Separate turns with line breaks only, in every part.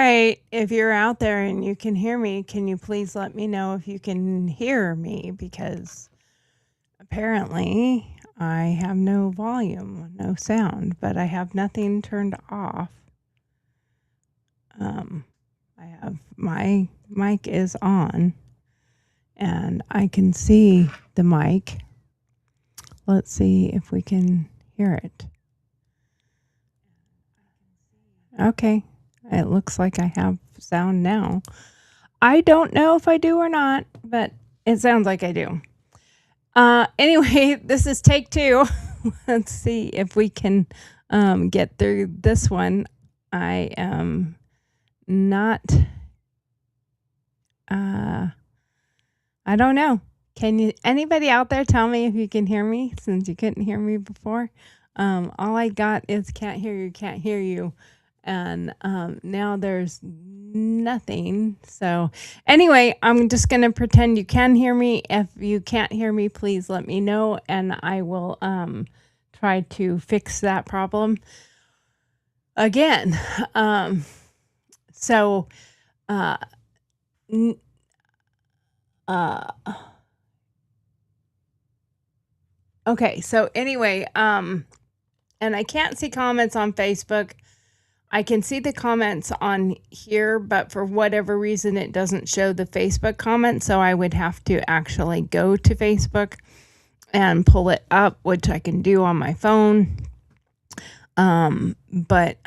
right. If you're out there and you can hear me, can you please let me know if you can hear me? Because apparently I have no volume, no sound, but I have nothing turned off. I have my mic is on and I can see the mic. Let's see if we can hear it. Okay. It looks like I have sound now. I don't know if I do or not, but it sounds like I do. Anyway, this is take 2. Let's see if we can get through this one. I am not, I don't know. Can anybody out there tell me if you can hear me, since you couldn't hear me before? All I got is can't hear you. And now there's nothing. So anyway, I'm just going to pretend you can hear me. If you can't hear me, please let me know, and I will try to fix that problem again. Okay, so anyway, and I can't see comments on Facebook. I can see the comments on here, but for whatever reason, it doesn't show the Facebook comments. So I would have to actually go to Facebook and pull it up, which I can do on my phone. But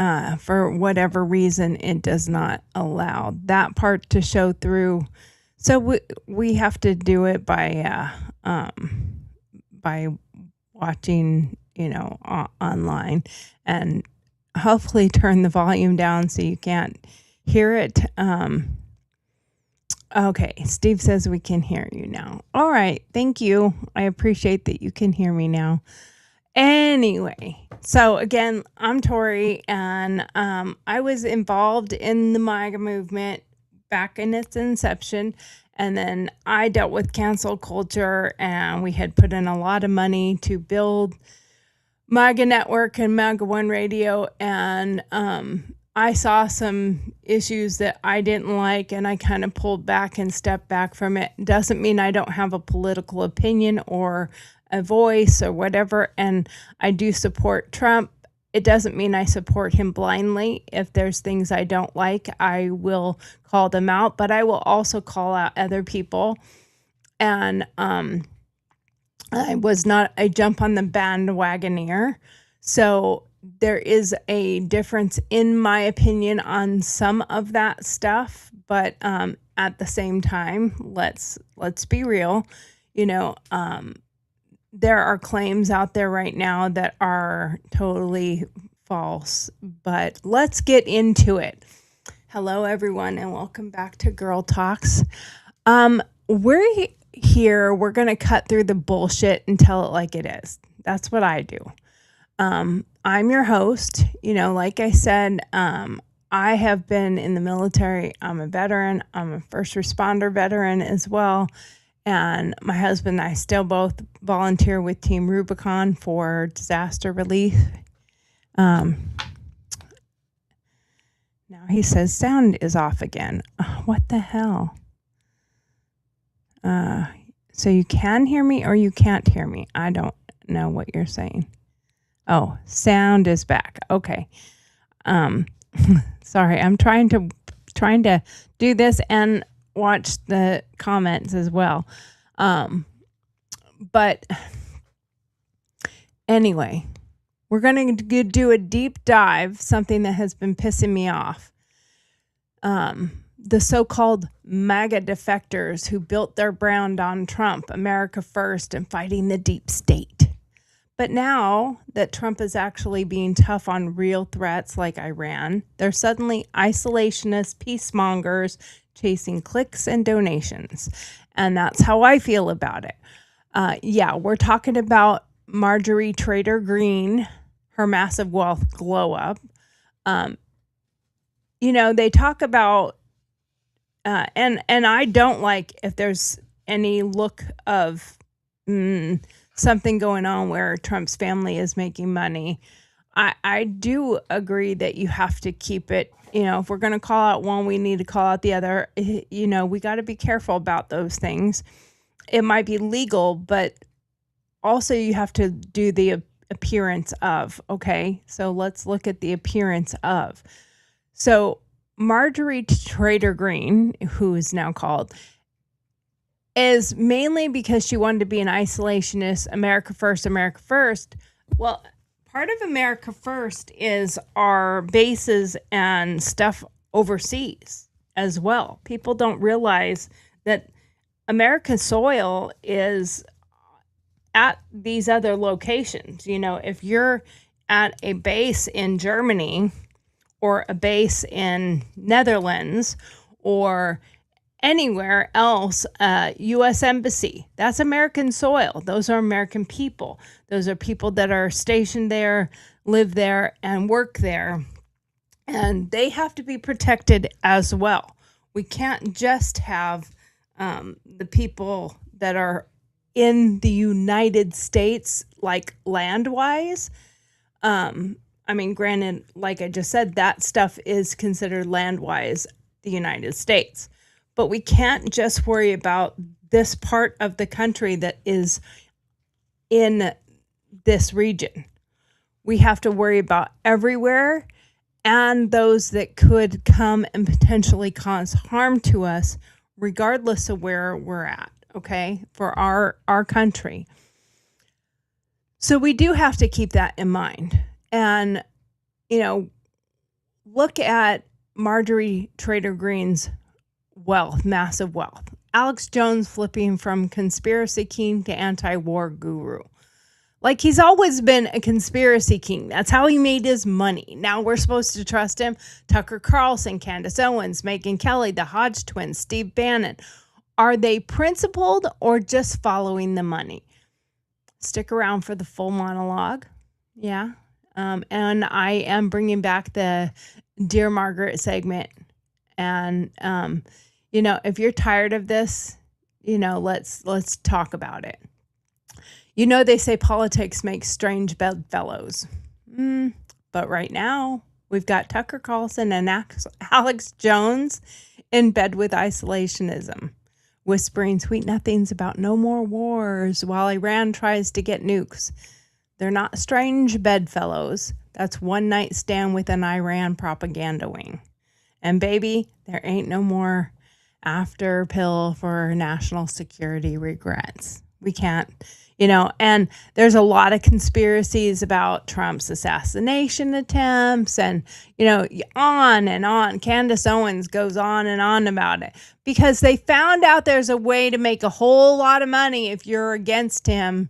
for whatever reason, it does not allow that part to show through. So we have to do it by watching, online, and hopefully turn the volume down so you can't hear it. Okay, Steve says we can hear you now. All right, thank you. I appreciate that you can hear me now. Anyway, so again, I'm Tori, and I was involved in the MAGA movement back in its inception, and then I dealt with cancel culture, and we had put in a lot of money to build MAGA Network and MAGA One Radio, and I saw some issues that I didn't like, and I kind of pulled back and stepped back from it. Doesn't mean I don't have a political opinion or a voice or whatever, and I do support Trump. It doesn't mean I support him blindly. If there's things I don't like, I will call them out, but I will also call out other people. And I was not a jump on the bandwagon here. So there is a difference in my opinion on some of that stuff, but at the same time, let's be real. There are claims out there right now that are totally false, but let's get into it. Hello, everyone, and welcome back to GurlTauX. We're here. We're going to cut through the bullshit and tell it like it is. That's what I do. I'm your host. Like I said, I have been in the military. I'm a veteran. I'm a first responder veteran as well. And my husband and I still both volunteer with Team Rubicon for disaster relief. Now he says sound is off again. What the hell? So you can hear me or you can't hear me? I don't know what you're saying. Oh, sound is back. Okay. Sorry, I'm trying to do this and watch the comments as well. But anyway, we're going to do a deep dive, something that has been pissing me off. The so-called MAGA defectors who built their brand on Trump, America first, and fighting the deep state. But now that Trump is actually being tough on real threats like Iran, they're suddenly isolationist peacemongers chasing clicks and donations. And that's how I feel about it. We're talking about Marjorie Trader Greene, her massive wealth glow up. They talk about, and I don't like if there's any look of something going on where Trump's family is making money. I do agree that you have to keep it, if we're going to call out one, we need to call out the other. We got to be careful about those things. It might be legal, but also you have to do the appearance of, okay? So let's look at the appearance of. So Marjorie Trader Green, who is now called, is mainly because she wanted to be an isolationist, America first, America first. Well, part of America first is our bases and stuff overseas as well. People don't realize that American soil is at these other locations. If you're at a base in Germany or a base in Netherlands or anywhere else, U.S. Embassy, that's American soil. Those are American people. Those are people that are stationed there, live there, and work there. And they have to be protected as well. We can't just have the people that are in the United States, like land-wise. Granted, like I just said, that stuff is considered land-wise the United States. But we can't just worry about this part of the country that is in this region. We have to worry about everywhere and those that could come and potentially cause harm to us, regardless of where we're at, okay, for our country. So we do have to keep that in mind. And, look at Marjorie Trader Green's wealth, massive wealth. Alex Jones flipping from conspiracy king to anti-war guru. Like, he's always been a conspiracy king. That's how he made his money. Now we're supposed to trust him. Tucker Carlson, Candace Owens, Megyn Kelly, the Hodge twins, Steve Bannon. Are they principled or just following the money? Stick around for the full monologue. Yeah. And I am bringing back the Dear Margaret segment. And, if you're tired of this, let's talk about it. They say politics makes strange bedfellows. But right now, we've got Tucker Carlson and Alex Jones in bed with isolationism, whispering sweet nothings about no more wars while Iran tries to get nukes. They're not strange bedfellows. That's one night stand with an Iran propaganda wing. And baby, there ain't no more after pill for national security regrets. We can't, and there's a lot of conspiracies about Trump's assassination attempts and, on and on. Candace Owens goes on and on about it because they found out there's a way to make a whole lot of money if you're against him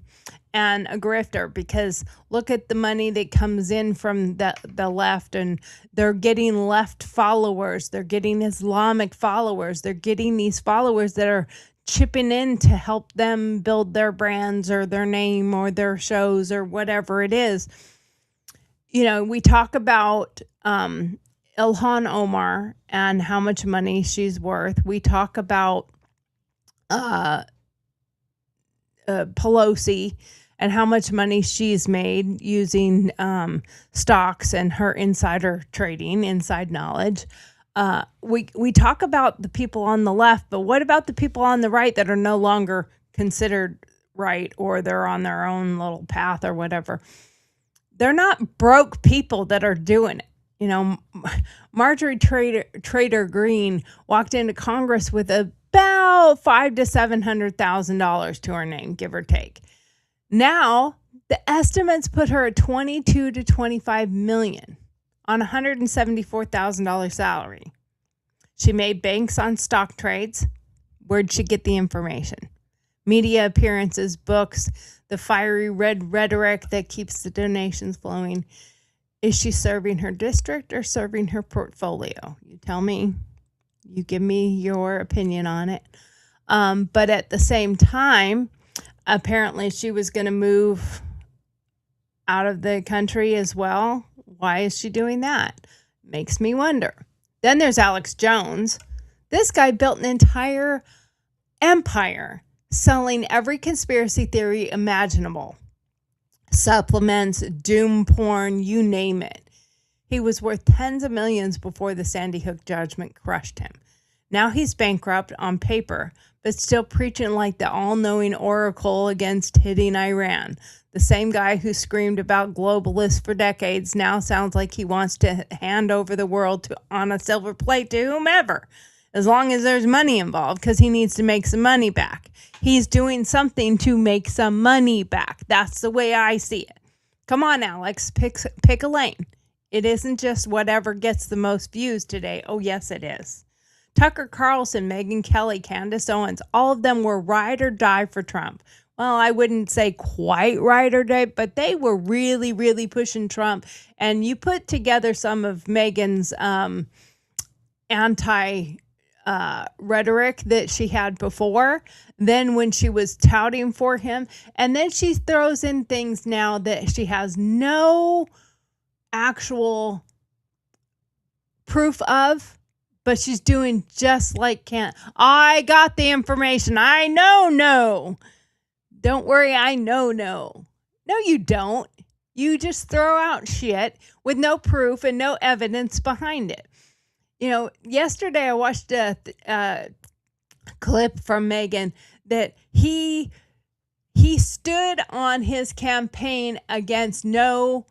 and a grifter, because look at the money that comes in from the left, and they're getting left followers. They're getting Islamic followers. They're getting these followers that are chipping in to help them build their brands or their name or their shows or whatever it is. We talk about Ilhan Omar and how much money she's worth. We talk about Pelosi and how much money she's made using stocks and her insider trading, inside knowledge. We talk about the people on the left, but what about the people on the right that are no longer considered right, or they're on their own little path or whatever? They're not broke people that are doing it. Marjorie Trader Green walked into Congress with about $500,000 to $700,000 to her name, give or take. Now, the estimates put her at $22 to $25 million on a $174,000 salary. She made banks on stock trades. Where'd she get the information? Media appearances, books, the fiery red rhetoric that keeps the donations flowing. Is she serving her district or serving her portfolio? You tell me. You give me your opinion on it. But at the same time, apparently she was going to move out of the country as well. Why is she doing that? Makes me wonder. Then there's Alex Jones. This guy built an entire empire selling every conspiracy theory imaginable supplements, doom porn, you name it. He was worth tens of millions before the Sandy Hook judgment crushed him. Now he's bankrupt on paper, but still preaching like the all-knowing oracle against hitting Iran. The same guy who screamed about globalists for decades now sounds like he wants to hand over the world on a silver plate to whomever, as long as there's money involved, because he needs to make some money back. He's doing something to make some money back. That's the way I see it. Come on, Alex, pick a lane. It isn't just whatever gets the most views today. Oh, yes, it is. Tucker Carlson, Megyn Kelly, Candace Owens, all of them were ride or die for Trump. Well, I wouldn't say quite ride or die, but they were really, really pushing Trump. And you put together some of Megyn's rhetoric that she had before, then when she was touting for him, and then she throws in things now that she has no actual proof of, but she's doing just like I got the information. I know. No. Don't worry, I know. No, you don't. You just throw out shit with no proof and no evidence behind it. You know, yesterday I watched a clip from Megyn that he stood on his campaign against no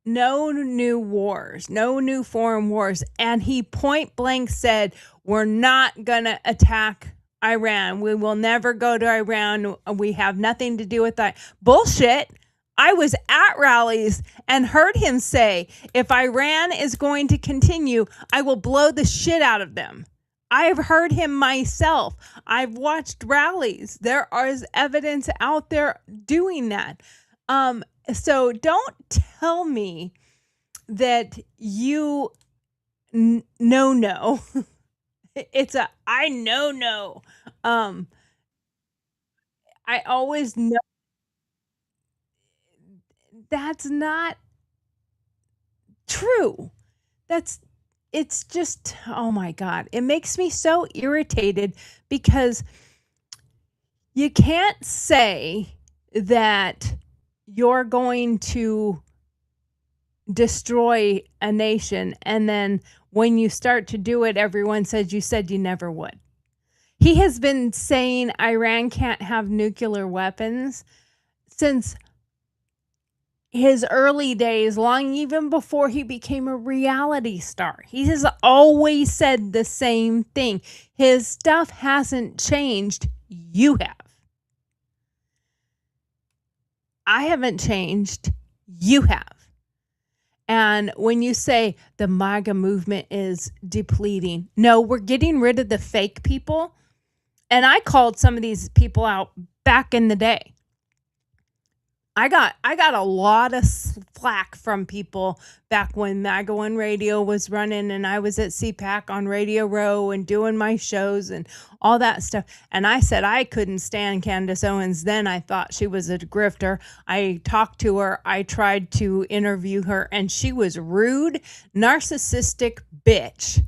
new wars, no new foreign wars. And he point blank said, we're not going to attack Iran. We will never go to Iran. We have nothing to do with that. Bullshit. I was at rallies and heard him say, if Iran is going to continue, I will blow the shit out of them. I've heard him myself. I've watched rallies. There is evidence out there doing that. So don't tell me that you no. It's a I know no. I always know that's not true. It's just, oh my God. It makes me so irritated because you can't say that you're going to destroy a nation, and then when you start to do it, everyone says you said you never would. He has been saying Iran can't have nuclear weapons since his early days, long even before he became a reality star. He has always said the same thing. His stuff hasn't changed. You have. I haven't changed. You have. And when you say the MAGA movement is depleting, no, we're getting rid of the fake people. And I called some of these people out back in the day. I got a lot of flack from people back when MAGA One Radio was running and I was at CPAC on Radio Row and doing my shows and all that stuff. And I said I couldn't stand Candace Owens then. I thought she was a grifter. I talked to her. I tried to interview her and she was rude, narcissistic bitch.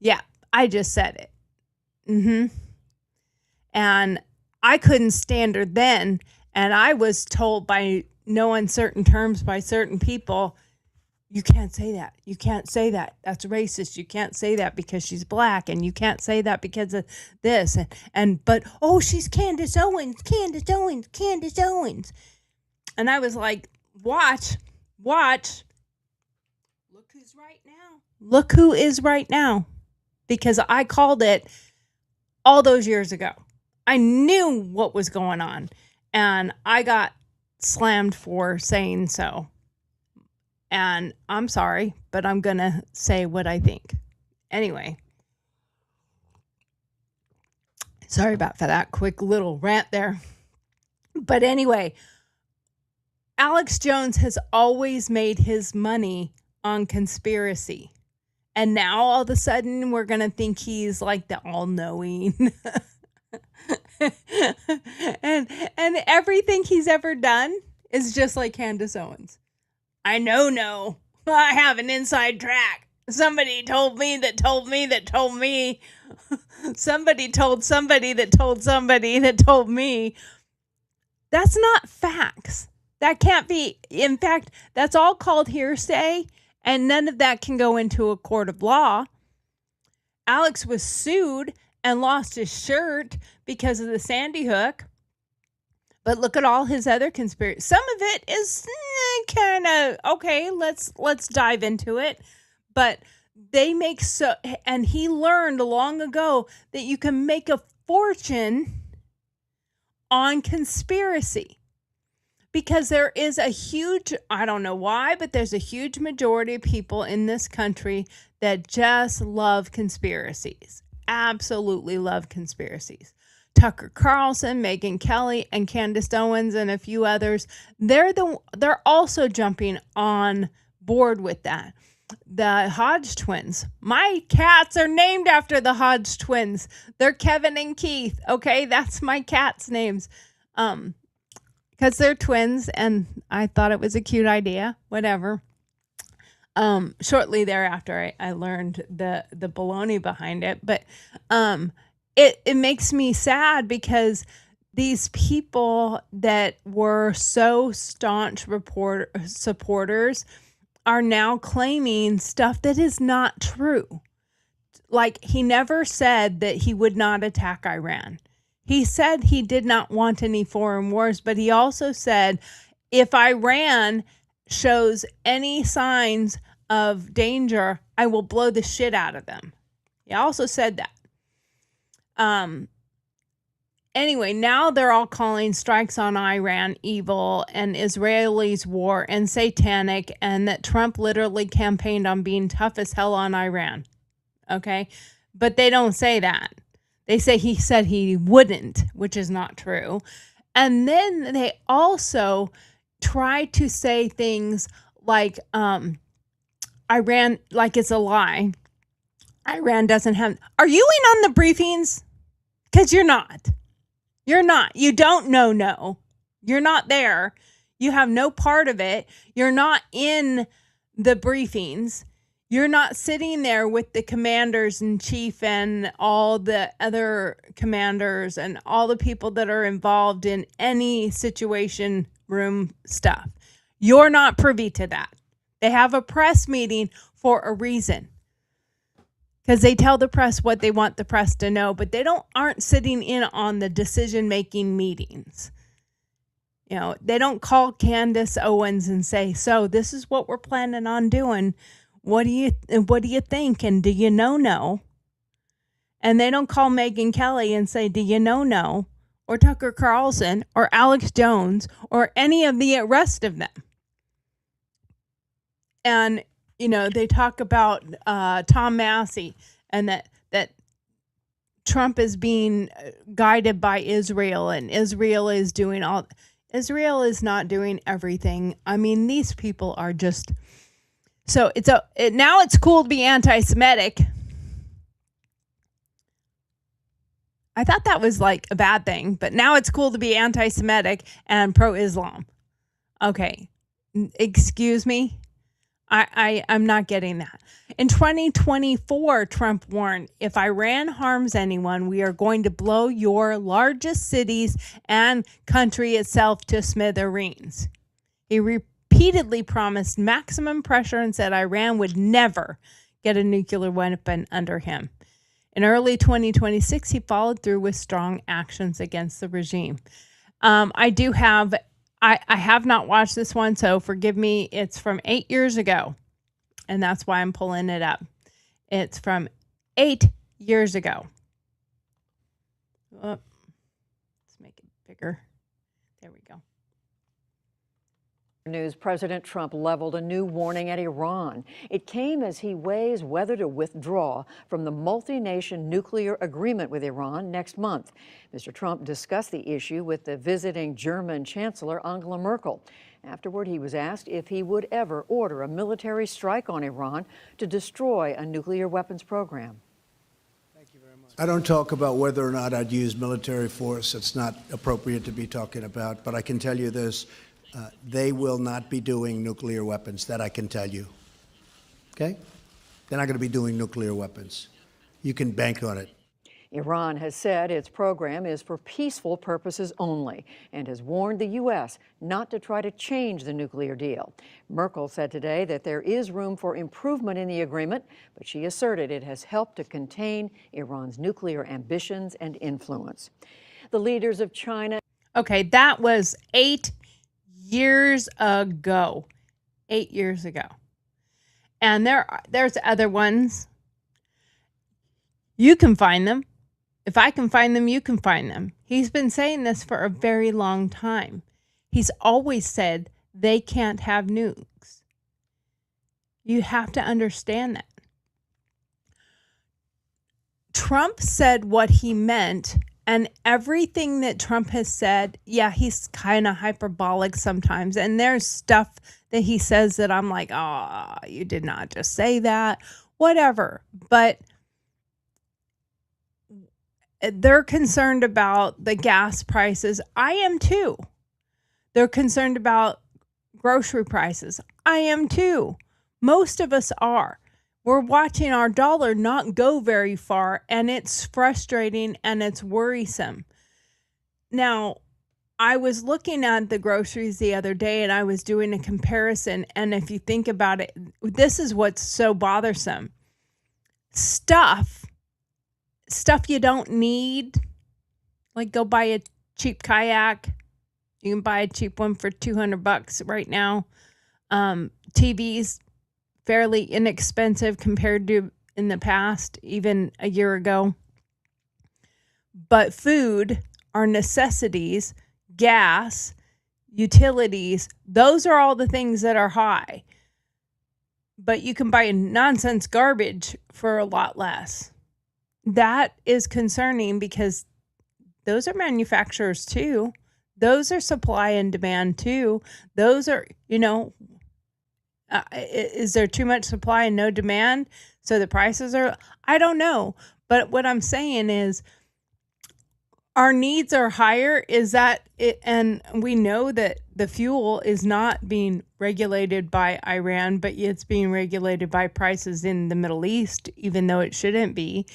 Yeah, I just said it. And I couldn't stand her then. And I was told by no uncertain terms by certain people, you can't say that. You can't say that. That's racist. You can't say that because she's black. And you can't say that because of this. But she's Candace Owens. And I was like, watch. Look who's right now. Look who is right now. Because I called it all those years ago. I knew what was going on. And I got slammed for saying so. And I'm sorry, but I'm going to say what I think. Anyway. Sorry about that quick little rant there. But anyway, Alex Jones has always made his money on conspiracy. And now all of a sudden we're going to think he's like the all-knowing and everything he's ever done is just like Candace Owens. I know. I have an inside track. Somebody told me that told me that told me. Somebody told somebody that told somebody that told me. That's not facts. That can't be. In fact, that's all called hearsay, and none of that can go into a court of law. Alex was sued and lost his shirt because of the Sandy Hook. But look at all his other conspiracies. Some of it is kind of okay. Let's dive into it. But they make and he learned long ago that you can make a fortune on conspiracy, because there is a huge, I don't know why, but there's a huge majority of people in this country that just love conspiracies. Absolutely love conspiracies. Tucker Carlson, Megyn Kelly, and Candace Owens, and a few others, they're also jumping on board with that. The Hodge twins. My cats are named after the Hodge twins. They're Kevin and Keith. Okay, that's my cats' names. Because they're twins, and I thought it was a cute idea. Whatever. Shortly thereafter, I learned the baloney behind it, but it makes me sad, because these people that were so staunch supporters are now claiming stuff that is not true. Like, he never said that he would not attack Iran. He said he did not want any foreign wars, but he also said if Iran shows any signs of danger, I will blow the shit out of them. He also said that. Anyway, now they're all calling strikes on Iran evil and Israelis war and satanic, and that Trump literally campaigned on being tough as hell on Iran. Okay? But they don't say that. They say he said he wouldn't, which is not true. And then they also try to say things like Iran, like it's a lie. Iran doesn't have... Are you in on the briefings? Because you're not. You're not. You don't know. No. You're not there. You have no part of it. You're not in the briefings. You're not sitting there with the commanders in chief and all the other commanders and all the people that are involved in any situation room stuff. You're not privy to that. They have a press meeting for a reason, because they tell the press what they want the press to know, but they aren't sitting in on the decision-making meetings. You know, they don't call Candace Owens and say, so this is what we're planning on doing. What do you think? And do you know no? And they don't call Megyn Kelly and say, do you know no? Or Tucker Carlson or Alex Jones or any of the rest of them. And, you know, they talk about Tom Massey and that Trump is being guided by Israel, and Israel is doing all. Israel is not doing everything. I mean, these people are just... So now it's cool to be anti-Semitic. I thought that was like a bad thing, but now it's cool to be anti-Semitic and pro-Islam. Okay, excuse me. I'm not getting that. In 2024, Trump warned, if Iran harms anyone, we are going to blow your largest cities and country itself to smithereens. He repeatedly promised maximum pressure and said Iran would never get a nuclear weapon under him. In early 2026, he followed through with strong actions against the regime. I have not watched this one, so forgive me. It's from 8 years ago, and that's why I'm pulling it up. It's from 8 years ago. Oh, let's make it bigger. There we go.
News, President Trump leveled a new warning at Iran. It came as he weighs whether to withdraw from the multi-nation nuclear agreement with Iran next month. Mr. Trump discussed the issue with the visiting German Chancellor Angela Merkel. Afterward, he was asked if he would ever order a military strike on Iran to destroy a nuclear weapons program.
I don't talk about whether or not I'd use military force. It's not appropriate to be talking about, but I can tell you this. They will not be doing nuclear weapons, that I can tell you. Okay? They're not going to be doing nuclear weapons. You can bank on it.
Iran has said its program is for peaceful purposes only and has warned the U.S. not to try to change the nuclear deal. Merkel said today that there is room for improvement in the agreement, but she asserted it has helped to contain Iran's nuclear ambitions and influence. The leaders of China.
Okay, that was 8 years ago. 8 years ago. And there's other ones. You can find them. If I can find them, you can find them. He's been saying this for a very long time. He's always said they can't have nukes. You have to understand that. Trump said what he meant, and everything that Trump has said, yeah, he's kind of hyperbolic sometimes. And there's stuff that he says that I'm like, you did not just say that, whatever. But they're concerned about the gas prices. I am too. They're concerned about grocery prices. I am too. Most of us are. We're watching our dollar not go very far, and it's frustrating and it's worrisome. Now, I was looking at the groceries the other day and I was doing a comparison. And if you think about it, this is what's so bothersome. Stuff you don't need, like go buy a cheap kayak. You can buy a cheap one for $200 right now. TVs, fairly inexpensive compared to in the past, even a year ago. But food, our necessities, gas, utilities, those are all the things that are high. But you can buy nonsense garbage for a lot less. That is concerning because those are manufacturers too. Those are supply and demand too. Those are, is there too much supply and no demand? So the prices are, I don't know. But what I'm saying is our needs are higher. Is that it? And we know that the fuel is not being regulated by Iran, but it's being regulated by prices in the Middle East, even though it shouldn't be.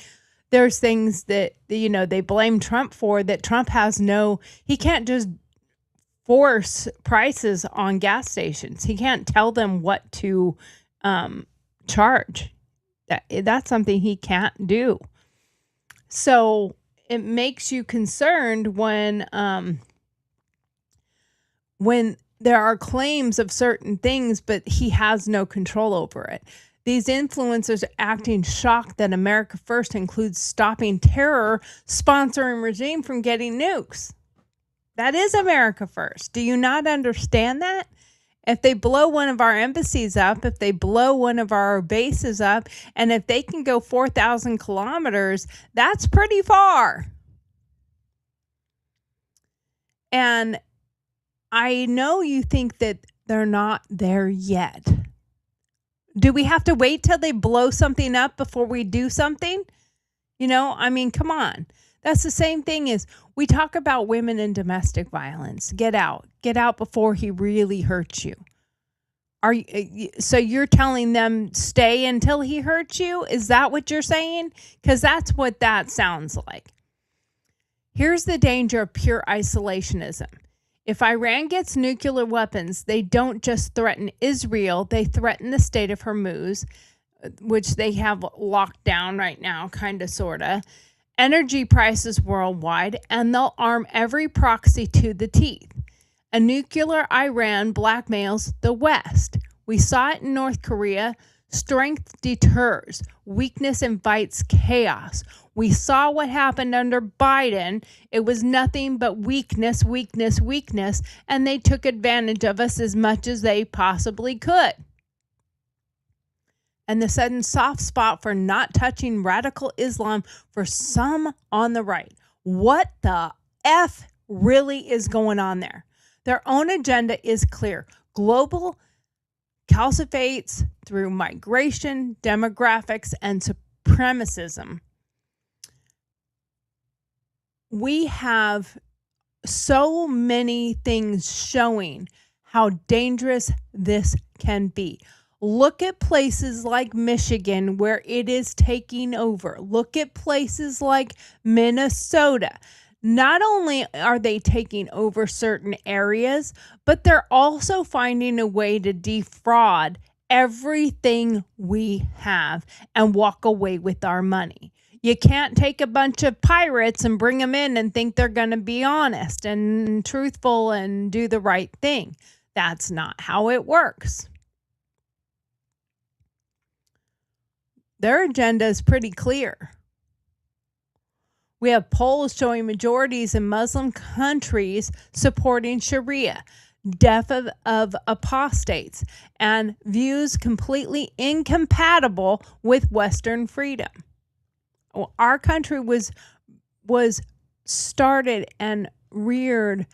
There's things that, they blame Trump for that Trump he can't just force prices on gas stations. He can't tell them what to charge. That's something he can't do. So it makes you concerned when there are claims of certain things, but he has no control over it. These influencers are acting shocked that America First includes stopping terror sponsoring regime from getting nukes. That is America First. Do you not understand that? If they blow one of our embassies up, if they blow one of our bases up, and if they can go 4,000 kilometers, that's pretty far. And I know you think that they're not there yet. Do we have to wait till they blow something up before we do something? Come on. That's the same thing as we talk about women in domestic violence. Get out before he really hurts you. So you're telling them stay until he hurts you? Is that what you're saying? Because that's what that sounds like. Here's the danger of pure isolationism. If Iran gets nuclear weapons, they don't just threaten Israel, they threaten the state of Hormuz, which they have locked down right now, kind of, sort of, energy prices worldwide, and they'll arm every proxy to the teeth. A nuclear Iran blackmails the West. We saw it in North Korea. Strength deters. Weakness invites chaos. We saw what happened under Biden. It was nothing but weakness, weakness, weakness, and they took advantage of us as much as they possibly could. And the sudden soft spot for not touching radical Islam for some on the right. What the F really is going on there? Their own agenda is clear. Global calcifates through migration, demographics, and supremacism. We have so many things showing how dangerous this can be. Look at places like Michigan where it is taking over. Look at places like Minnesota. Not only are they taking over certain areas, but they're also finding a way to defraud everything we have and walk away with our money. You can't take a bunch of pirates and bring them in and think they're going to be honest and truthful and do the right thing. That's not how it works. Their agenda is pretty clear. We have polls showing majorities in Muslim countries supporting Sharia, death of apostates, and views completely incompatible with Western freedom. Our country was started and reared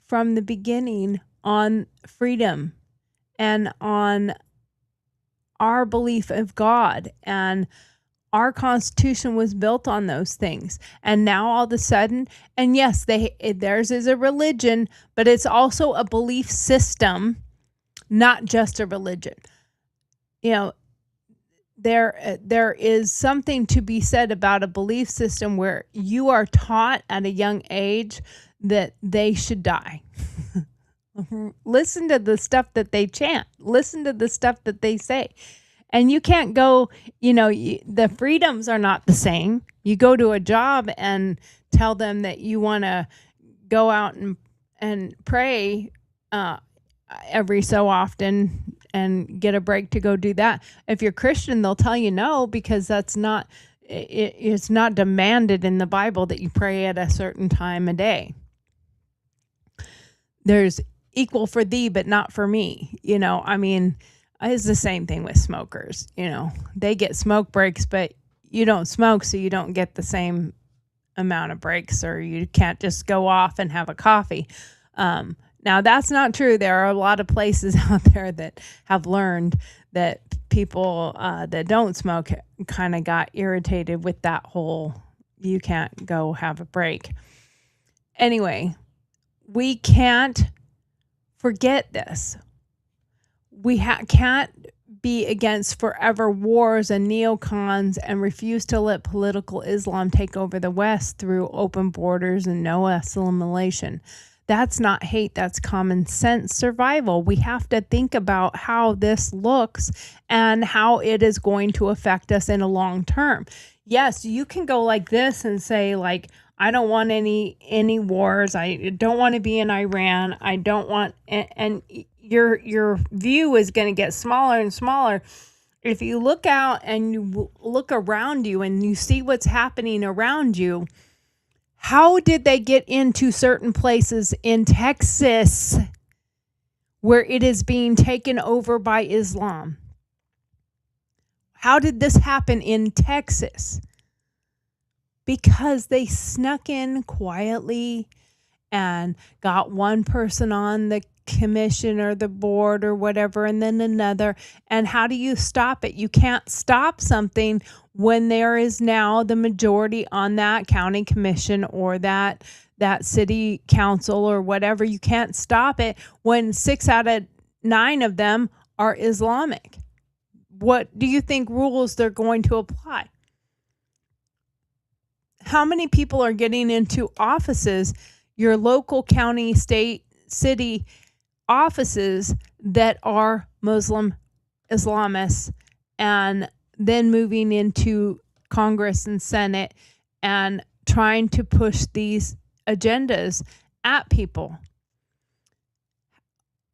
from the beginning on freedom and on our belief of God, and our Constitution was built on those things. And now all of a sudden, and yes, theirs is a religion, but it's also a belief system, not just a religion. You know, there is something to be said about a belief system where you are taught at a young age that they should die. Listen to the stuff that they chant. Listen to the stuff that they say. And you can't go, the freedoms are not the same. You go to a job and tell them that you want to go out and pray every so often and get a break to go do that. If you're Christian, they'll tell you no, because that's not, it's not demanded in the Bible that you pray at a certain time a day. There's equal for thee, but not for me. It's the same thing with smokers. They get smoke breaks, but you don't smoke, so you don't get the same amount of breaks, or you can't just go off and have a coffee. Now, that's not true. There are a lot of places out there that have learned that people that don't smoke kind of got irritated with that whole, you can't go have a break. Anyway, we can't forget this. We can't be against forever wars and neocons and refuse to let political Islam take over the West through open borders and no assimilation. That's not hate. That's common sense survival. We have to think about how this looks and how it is going to affect us in a long term. Yes, you can go like this and say, like, I don't want any wars. I don't want to be in Iran. I don't want, and your view is going to get smaller and smaller. If you look out and you look around you and you see what's happening around you, how did they get into certain places in Texas where it is being taken over by Islam? How did this happen in Texas? Because they snuck in quietly and got one person on the commission or the board or whatever, and then another. And how do you stop it? You can't stop something when there is now the majority on that county commission or that city council or whatever. You can't stop it when 6 out of 9 of them are Islamic. What do you think rules they're going to apply? How many people are getting into offices, your local county, state, city offices that are Muslim Islamists, and then moving into Congress and Senate and trying to push these agendas at people?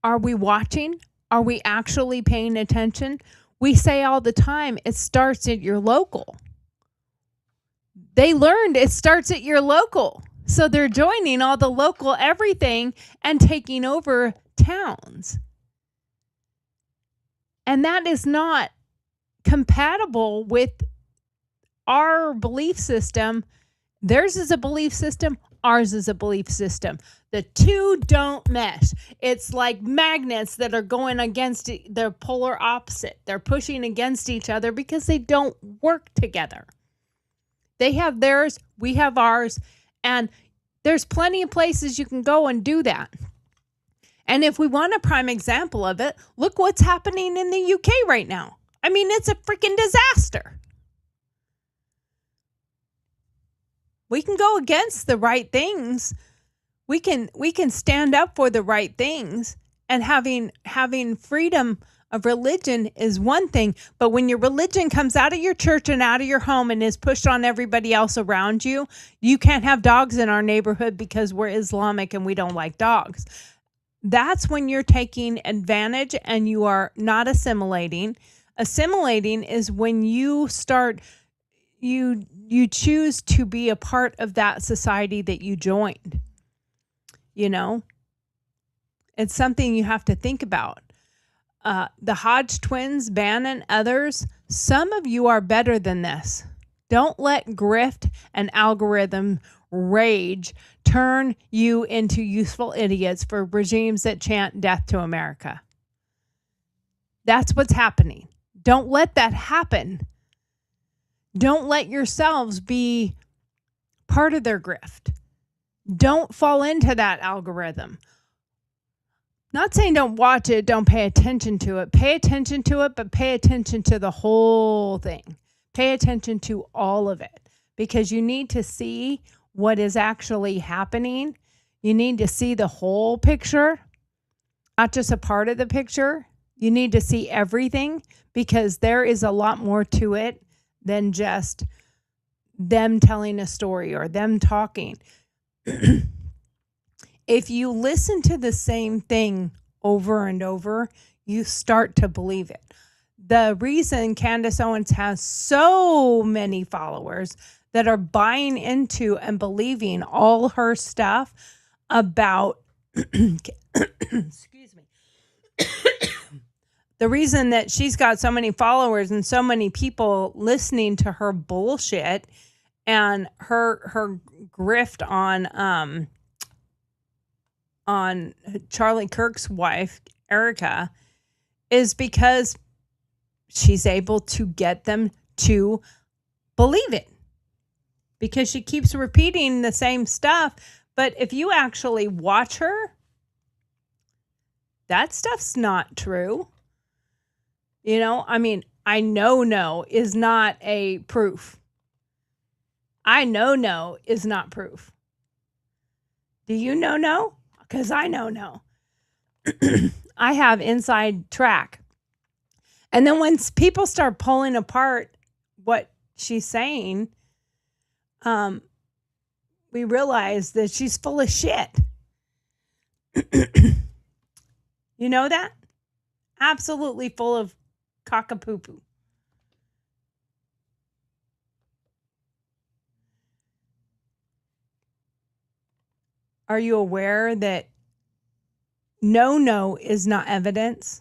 Are we watching? Are we actually paying attention? We say all the time, it starts at your local. They learned it starts at your local. So they're joining all the local everything and taking over towns. And that is not compatible with our belief system. Theirs is a belief system. Ours is a belief system. The two don't mesh. It's like magnets that are going against they're polar opposite. They're pushing against each other because they don't work together. They have theirs, we have ours, and there's plenty of places you can go and do that. And if we want a prime example of it, look what's happening in the UK right now. I mean, it's a freaking disaster. We can go against the right things. We can stand up for the right things, and having freedom of religion is one thing, but when your religion comes out of your church and out of your home and is pushed on everybody else around you, you can't have dogs in our neighborhood because we're Islamic and we don't like dogs. That's when you're taking advantage and you are not assimilating. Assimilating is when you start, you choose to be a part of that society that you joined. You know, it's something you have to think about. The Hodge twins, Bannon, others, some of you are better than this. Don't let grift and algorithm rage turn you into useful idiots for regimes that chant death to America. That's what's happening. Don't let that happen. Don't let yourselves be part of their grift. Don't fall into that algorithm. Not saying don't watch it, don't pay attention to it. Pay attention to it, but pay attention to the whole thing. Pay attention to all of it, because you need to see what is actually happening. You need to see the whole picture, not just a part of the picture. You need to see everything, because there is a lot more to it than just them telling a story or them talking. If you listen to the same thing over and over, you start to believe it. The reason Candace Owens has so many followers that are buying into and believing all her stuff about, excuse me, the reason that she's got so many followers and so many people listening to her bullshit and her grift on Charlie Kirk's wife, Erica, is because she's able to get them to believe it, because she keeps repeating the same stuff. But if you actually watch her, that stuff's not true. You know, I mean, I know no is not a proof. I know no is not proof. Do you know no? Because I know no. I have inside track. And then when people start pulling apart what she's saying, we realize that she's full of shit. You know that? Absolutely full of cockapoo-poo. Are you aware that no is not evidence?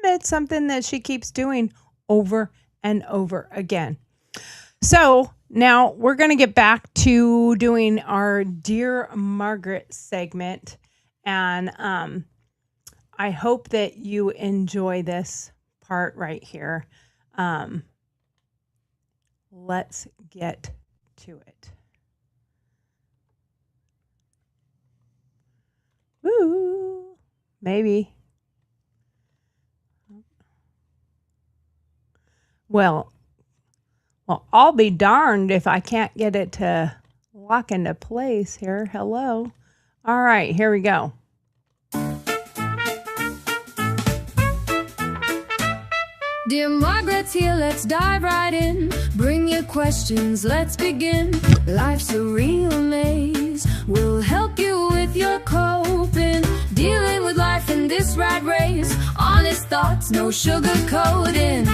It's something that she keeps doing over and over again. So now we're going to get back to doing our Dear Margaret segment. And I hope that you enjoy this part right here. Let's get to it. Woo, maybe. Well, I'll be darned if I can't get it to lock into place here. Hello. All right, here we go.
Dear Margaret's here, let's dive right in. Bring your questions, let's begin. Life's a real maze. We'll help you with your coping. Dealing with life in this rat race. Honest thoughts, no sugarcoating.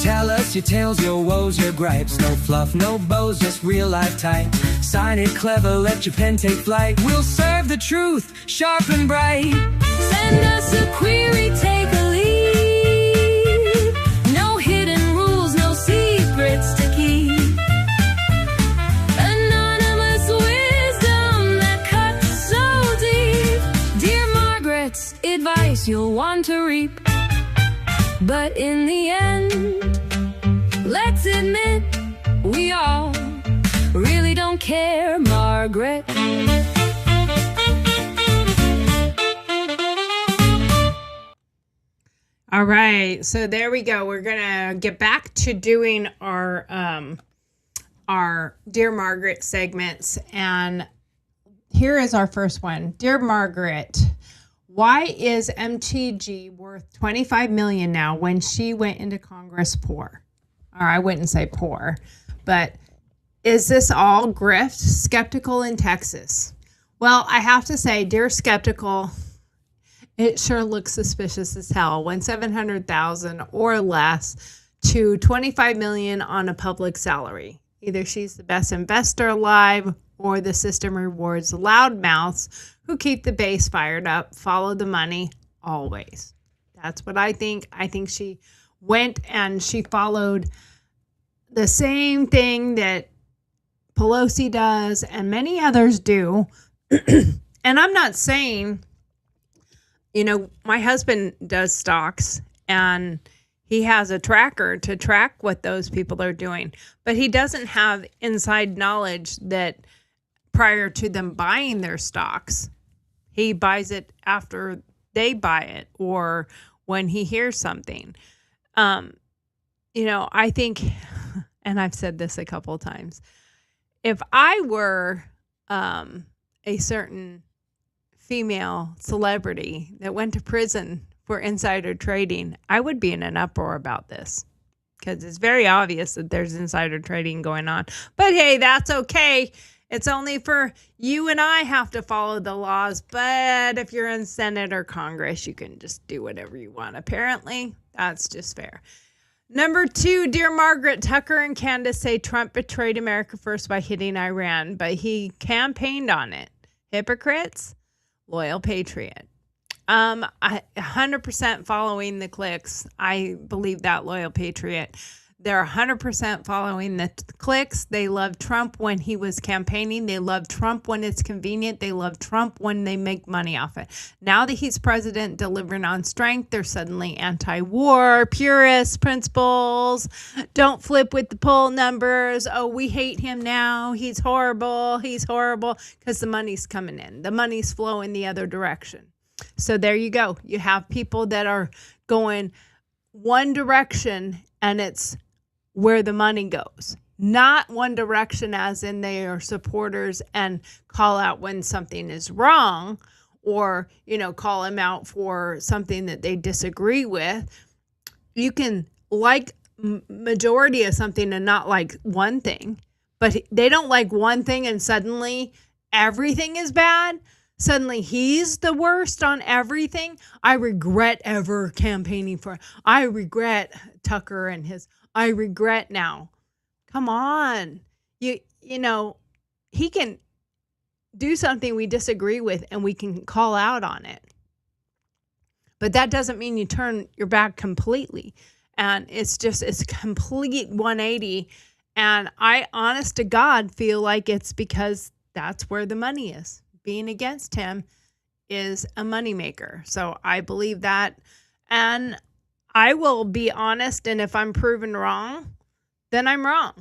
Tell us your tales, your woes, your gripes. No fluff, no bows, just real life type. Sign it clever, let your pen take flight. We'll serve the truth, sharp and bright.
Send us a query, take a lead. No hidden rules, no secrets to keep. Anonymous wisdom that cuts so deep. Dear Margaret's advice you'll want to reap. But in the end, let's admit we all really don't care, Margaret.
All right, so there we go. We're gonna get back to doing our Dear Margaret segments, and here is our first one. Dear Margaret, why is MTG worth $25 million now when she went into Congress poor? Or I wouldn't say poor, but is this all grift? Skeptical in Texas. Well, I have to say, dear skeptical, it sure looks suspicious as hell when $700,000 or less to $25 million on a public salary. Either she's the best investor alive, or the system rewards loudmouths who keep the base fired up, follow the money always. That's what I think. I think she went and she followed the same thing that Pelosi does and many others do. And I'm not saying, my husband does stocks and he has a tracker to track what those people are doing, but he doesn't have inside knowledge that prior to them buying their stocks, he buys it after they buy it or when he hears something. I think, and I've said this a couple of times, if I were a certain female celebrity that went to prison for insider trading, I would be in an uproar about this because it's very obvious that there's insider trading going on. But hey, that's okay. It's only for you and I have to follow the laws. But if you're in Senate or Congress, you can just do whatever you want. Apparently, that's just fair. Number 2, Dear Margaret, Tucker and Candace say Trump betrayed America first by hitting Iran, but he campaigned on it. Hypocrites, loyal patriot. 100% following the clicks. I believe that, loyal patriot. They're 100% following the clicks. They love Trump when he was campaigning. They love Trump when it's convenient. They love Trump when they make money off it. Now that he's president, delivering on strength, they're suddenly anti-war, purist principles. Don't flip with the poll numbers. Oh, we hate him now. He's horrible. He's horrible, because the money's coming in. The money's flowing the other direction. So there you go. You have people that are going one direction, and it's where the money goes. Not one direction as in they are supporters and call out when something is wrong, or, call them out for something that they disagree with. You can like majority of something and not like one thing, but they don't like one thing and suddenly everything is bad. Suddenly he's the worst on everything. I regret ever campaigning for, I regret Tucker and his, I regret now. Come on. He can do something we disagree with and we can call out on it. But that doesn't mean you turn your back completely. And it's complete 180. And I, honest to God, feel like it's because that's where the money is. Being against him is a moneymaker. So I believe that. And I will be honest, and if I'm proven wrong, then I'm wrong.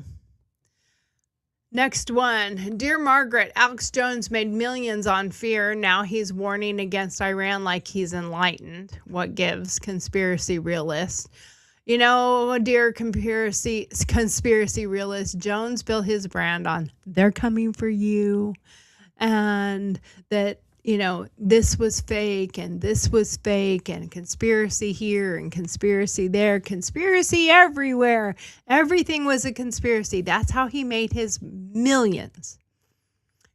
Next one. Dear Margaret, Alex Jones made millions on fear. Now he's warning against Iran like he's enlightened. What gives? Conspiracy realist. Dear conspiracy realist, Jones built his brand on they're coming for you. And that, this was fake and this was fake and conspiracy here and conspiracy there, conspiracy everywhere. Everything was a conspiracy. That's how he made his millions.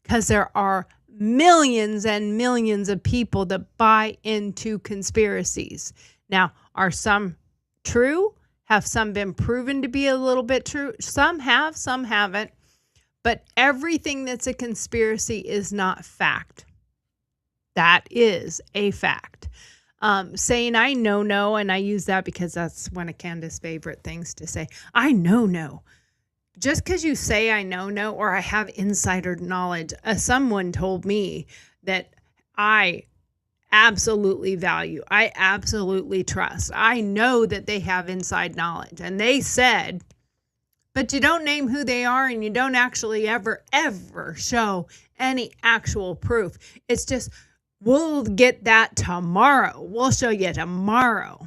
Because there are millions and millions of people that buy into conspiracies. Now, are some true? Have some been proven to be a little bit true? Some have, some haven't. But everything that's a conspiracy is not fact. That is a fact. Saying I know, and I use that because that's one of Candace's favorite things to say. I know. Just because you say I know, or I have insider knowledge, someone told me that I absolutely value, I absolutely trust. I know that they have inside knowledge. And they said, but you don't name who they are, and you don't actually ever show any actual proof. It's just, we'll get that tomorrow. We'll show you tomorrow.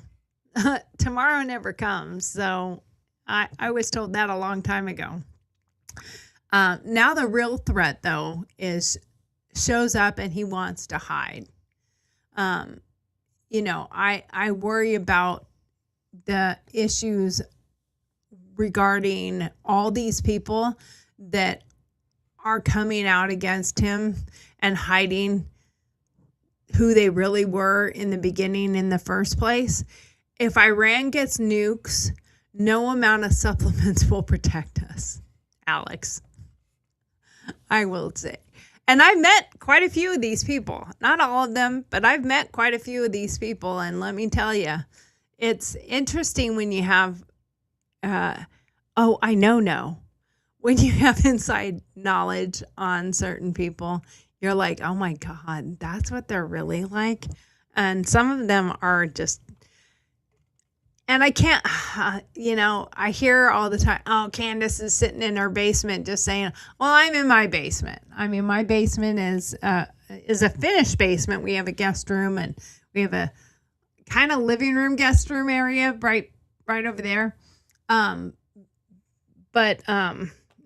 Tomorrow never comes. So I was told that a long time ago. Now the real threat, though, shows up and he wants to hide. You know, I worry about the issues regarding all these people that are coming out against him and hiding who they really were in the beginning in the first place. If Iran gets nukes, no amount of supplements will protect us, Alex. I will say. And I've met quite a few of these people. Not all of them, but I've met quite a few of these people. And let me tell you, it's interesting when you have, when you have inside knowledge on certain people, you're like, oh my God, that's what they're really like. And some of them are just, and I can't, I hear all the time, oh, Candace is sitting in her basement just saying, well, I'm in my basement. I mean, my basement is a finished basement. We have a guest room, and we have a kind of living room, guest room area right over there.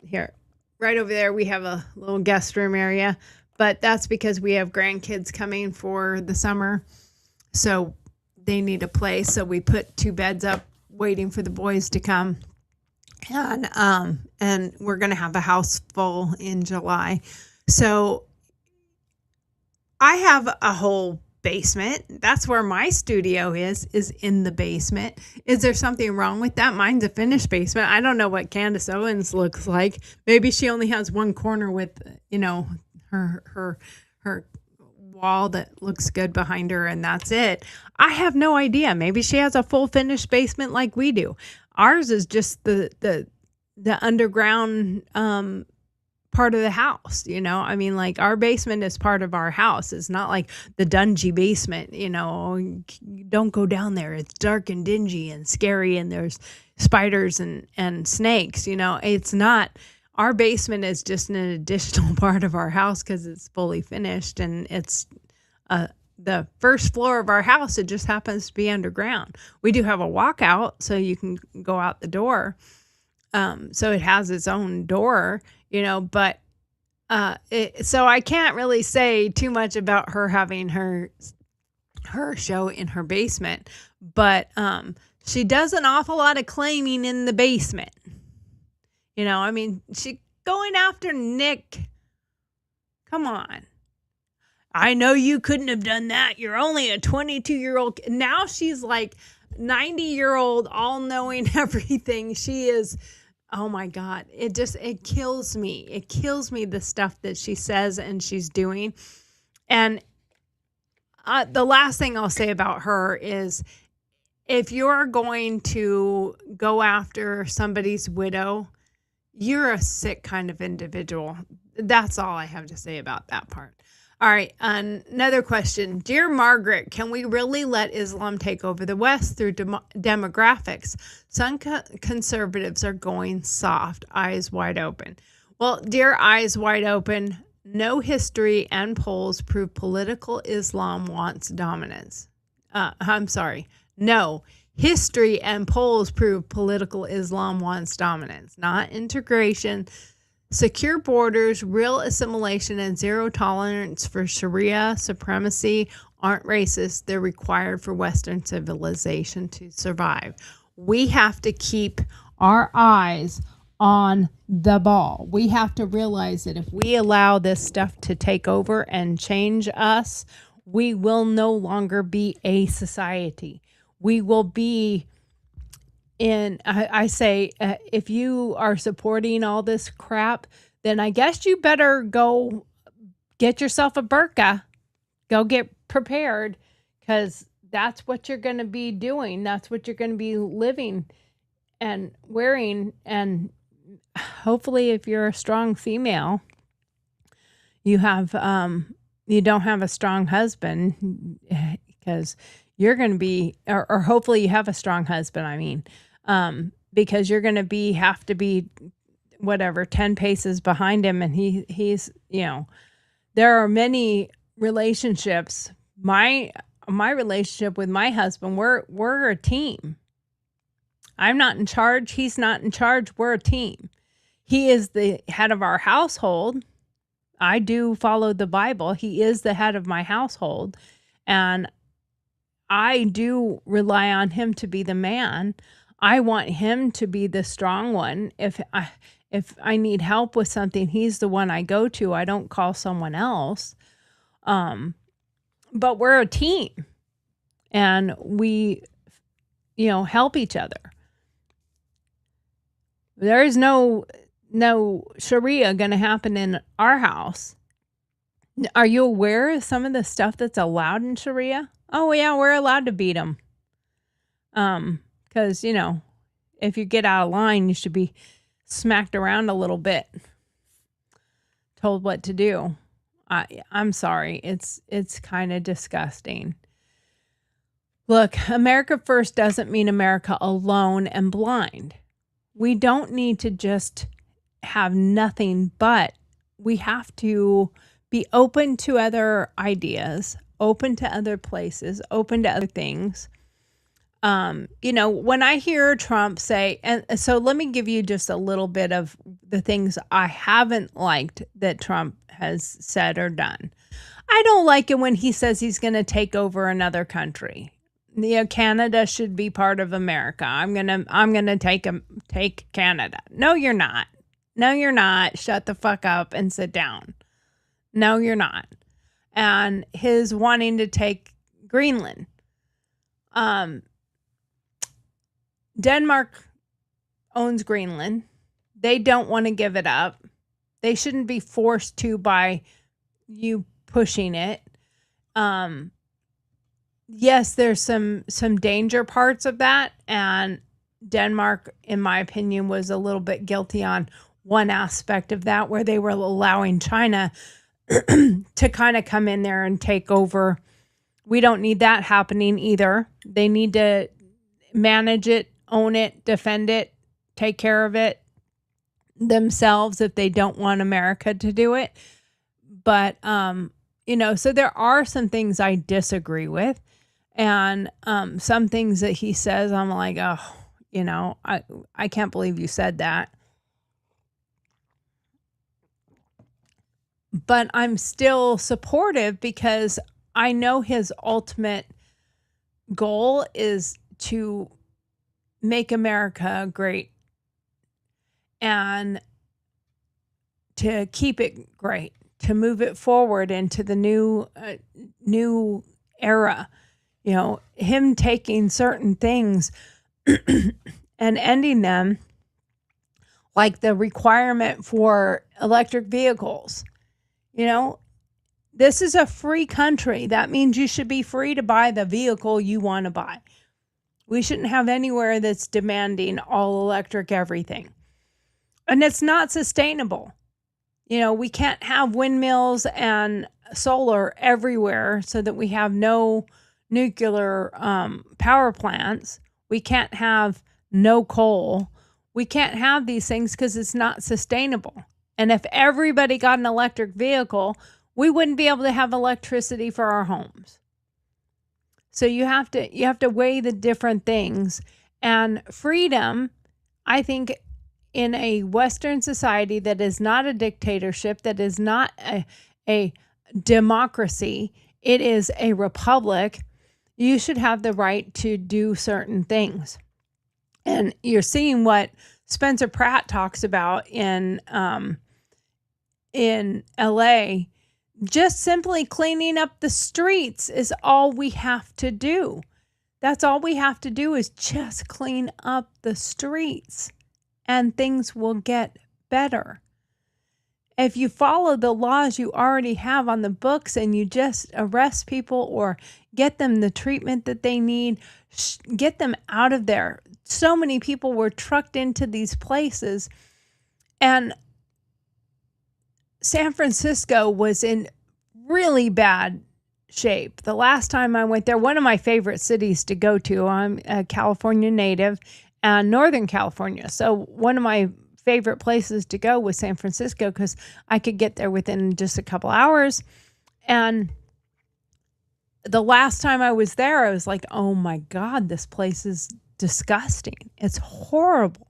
Here, right over there, we have a little guest room area, but that's because we have grandkids coming for the summer. So they need a place. So we put 2 beds up waiting for the boys to come. And we're going to have a house full in July. So I have a whole basement. That's where my studio is in the basement. Is there something wrong with that? Mine's a finished basement. I don't know what Candace Owens looks like. Maybe she only has one corner with, her wall that looks good behind her, and that's it. I have no idea. Maybe she has a full finished basement like we do. Ours is just the underground part of the house, I mean, like, our basement is part of our house. It's not like the dungy basement, don't go down there. It's dark and dingy and scary, and there's spiders and snakes, it's not. Our basement is just an additional part of our house because it's fully finished, and it's the first floor of our house. It just happens to be underground. We do have a walkout, so you can go out the door. So it has its own door, but so I can't really say too much about her having her show in her basement, but she does an awful lot of claiming in the basement. I mean, she going after Nick. Come on. I know you couldn't have done that. You're only a 22-year-old. Now she's like 90-year-old, all-knowing everything. She is, oh my God. It kills me. It kills me, the stuff that she says and she's doing. And the last thing I'll say about her is, if you're going to go after somebody's widow, you're a sick kind of individual. That's all I have to say about that part. All right, another question. Dear Margaret, can we really let Islam take over the West through demographics? Some conservatives are going soft, eyes wide open. Well, dear eyes wide open, no history and polls prove political Islam wants dominance. No. History and polls prove political Islam wants dominance, not integration. Secure borders, real assimilation, and zero tolerance for Sharia supremacy aren't racist. They're required for Western civilization to survive. We have to keep our eyes on the ball. We have to realize that if we allow this stuff to take over and change us, we will no longer be a society. We will be I say, if you are supporting all this crap, then I guess you better go get yourself a burqa. Go get prepared, because that's what you're going to be doing. That's what you're going to be living and wearing. And hopefully, if you're a strong female, you don't have a strong husband, because you're going to be, or hopefully you have a strong husband, because you're going to have to be whatever 10 paces behind him, and he's there are many relationships. My relationship with my husband, we're a team. I'm not in charge, he's not in charge, we're a team. He is the head of our household. I do follow the Bible. He is the head of my household, and I do rely on him to be the man. I want him to be the strong one. If I need help with something, he's the one I go to. I don't call someone else. But we're a team, and we, help each other. There is no Sharia going to happen in our house. Are you aware of some of the stuff that's allowed in Sharia? Oh yeah, we're allowed to beat them. Because, if you get out of line, you should be smacked around a little bit, told what to do. I'm sorry. It's kind of disgusting. Look, America first doesn't mean America alone and blind. We don't need to just have nothing, but we have to be open to other ideas, open to other places, open to other things. When I hear Trump say, and so let me give you just a little bit of the things I haven't liked that Trump has said or done. I don't like it when he says he's going to take over another country. Canada should be part of America. I'm gonna take Canada. No, you're not. No, you're not. Shut the fuck up and sit down. No, you're not. And his wanting to take Greenland. Denmark owns Greenland. They don't want to give it up. They shouldn't be forced to by you pushing it. Yes, there's some danger parts of that, and Denmark, in my opinion, was a little bit guilty on one aspect of that, where they were allowing China to kind of come in there and take over. We don't need that happening either. They need to manage it, own it, defend it, take care of it themselves if they don't want America to do it. But, so there are some things I disagree with. And some things that he says, I'm like, oh, I can't believe you said that. But I'm still supportive because I know his ultimate goal is to make America great and to keep it great, to move it forward into the new era. Him taking certain things and ending them, like the requirement for electric vehicles. This is a free country. That means you should be free to buy the vehicle you want to buy. We shouldn't have anywhere that's demanding all electric everything. And it's not sustainable. We can't have windmills and solar everywhere so that we have no nuclear power plants. We can't have no coal. We can't have these things because it's not sustainable. And if everybody got an electric vehicle, we wouldn't be able to have electricity for our homes. So you have to weigh the different things. And freedom, I think, in a Western society that is not a dictatorship, that is not a democracy, it is a republic, you should have the right to do certain things. And you're seeing what Spencer Pratt talks about in LA. Just simply cleaning up the streets is all we have to do. That's all we have to do is just clean up the streets and things will get better. If you follow the laws you already have on the books and you just arrest people or get them the treatment that they need, get them out of there. So many people were trucked into these places, and San Francisco was in really bad shape. The last time I went there, one of my favorite cities to go to, I'm a California native, and Northern California. So one of my favorite places to go was San Francisco because I could get there within just a couple hours. And the last time I was there, I was like, oh my God, this place is disgusting. It's horrible.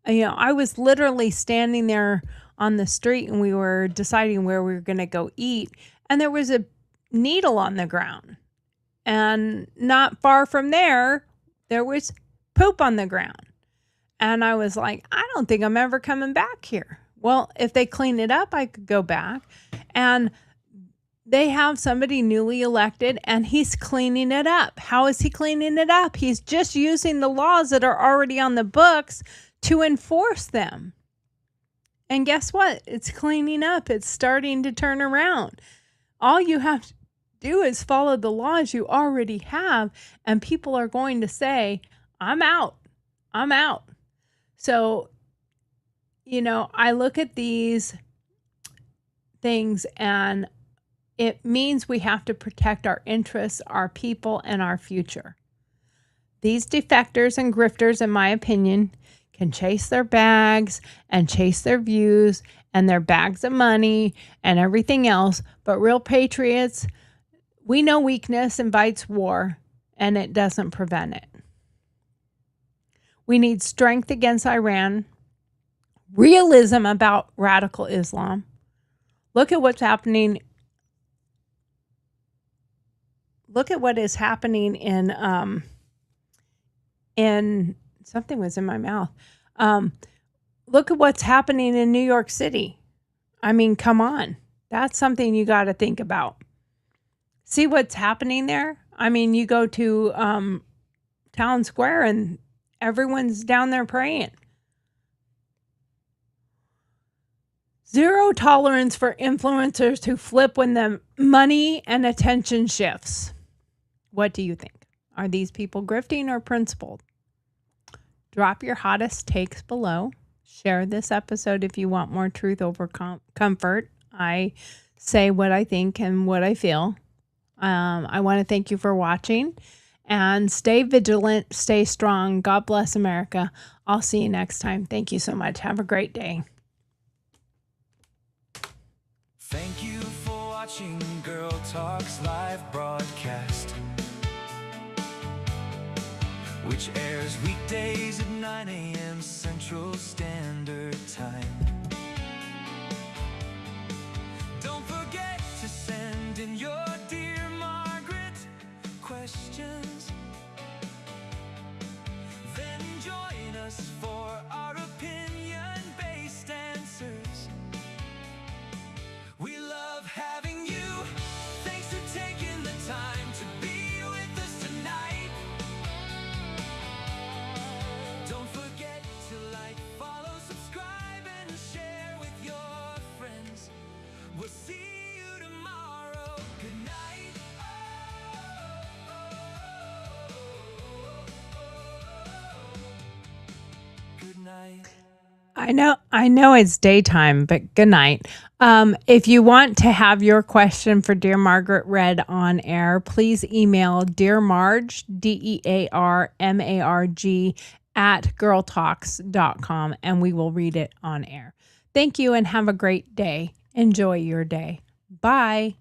I was literally standing there on the street and we were deciding where we were going to go eat. And there was a needle on the ground. And not far from there, there was poop on the ground. And I was like, I don't think I'm ever coming back here. Well, if they clean it up, I could go back. And they have somebody newly elected and he's cleaning it up. How is he cleaning it up? He's just using the laws that are already on the books to enforce them. And guess what? It's cleaning up. It's starting to turn around. All you have to do is follow the laws you already have, and people are going to say, I'm out. I'm out. So, I look at these things and it means we have to protect our interests, our people, and our future. These defectors and grifters, in my opinion, can chase their bags and chase their views and their bags of money and everything else. But real patriots, we know weakness invites war, and it doesn't prevent it. We need strength against Iran, realism about radical Islam. Look at what's happening. Look at what is happening in something was in my mouth. Look at what's happening in New York City. I mean, come on. That's something you got to think about. See what's happening there? I mean, you go to Town Square and everyone's down there praying. Zero tolerance for influencers who flip when the money and attention shifts. What do you think? Are these people grifting or principled? Drop your hottest takes below. Share this episode if you want more truth over comfort. I say what I think and what I feel. I want to thank you for watching and stay vigilant, stay strong. God bless America. I'll see you next time. Thank you so much. Have a great day.
Thank you for watching GurlTauX live broadcast, which airs weekdays at 9 a.m. Central Standard Time. Don't forget to send in your Dear Margaret questions. Then join us for our opinion-based answers. We love having you. Thanks for taking the time to be with us tonight. Don't forget to like, follow, subscribe, and share with your friends. We'll see you tomorrow. Good night. Good night.
I know it's daytime, but good night. If you want to have your question for Dear Margaret read on air, please email dearmarg, DEARMARG, @GurlTauX.com, and we will read it on air. Thank you and have a great day. Enjoy your day. Bye.